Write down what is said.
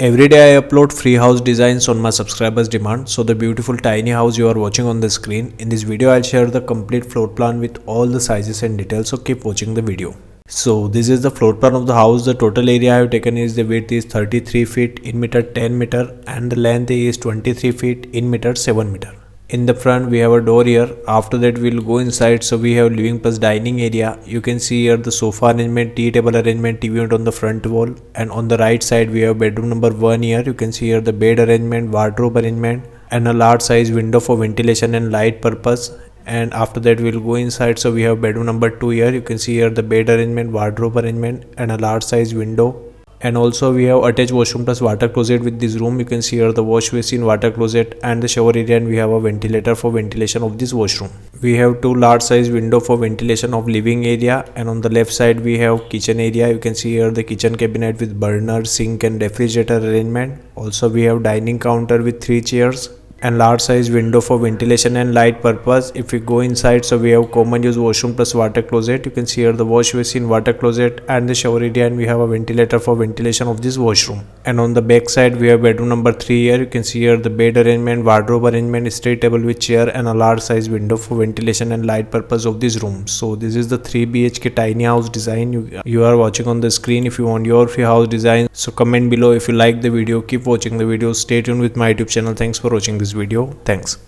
Every day I upload free house designs on my subscribers demand. So the beautiful tiny house you are watching on the screen. In this video I'll share the complete floor plan with all the sizes and details, so keep watching the video. So this is the floor plan of the house. The total area I have taken is the width is 33 feet in meter 10 meter and the length is 23 feet in meter 7 meter. In the front we have a door here. After that we'll go inside. So we have living plus dining area. You can see here the sofa arrangement, tea table arrangement, TV unit on the front wall, and on the right side we have bedroom number 1 here. You can see here the bed arrangement, wardrobe arrangement, and a large size window for ventilation and light purpose. And after that we'll go inside. So we have bedroom number 2 here. You can see here the bed arrangement, wardrobe arrangement, and a large size window. And also we have attached washroom plus water closet with this room. You can see here the wash basin, water closet, and the shower area, and we have a ventilator for ventilation of this washroom. We have two large size window for ventilation of living area, and on the left side we have kitchen area. You can see here the kitchen cabinet with burner, sink, and refrigerator arrangement. Also we have dining counter with 3 chairs and large size window for ventilation and light purpose. If we go inside, so we have common use washroom plus water closet. You can see here the wash basin, water closet, and the shower area, and we have a ventilator for ventilation of this washroom. And on the back side we have bedroom number 3 here. You can see here the bed arrangement, wardrobe arrangement, straight table with chair, and a large size window for ventilation and light purpose of this room. So this is the 3 BHK tiny house design you are watching on the screen. If you want your free house design, so comment below. If you like the video, keep watching the video. Stay tuned with my YouTube channel. Thanks for watching this video. Thanks.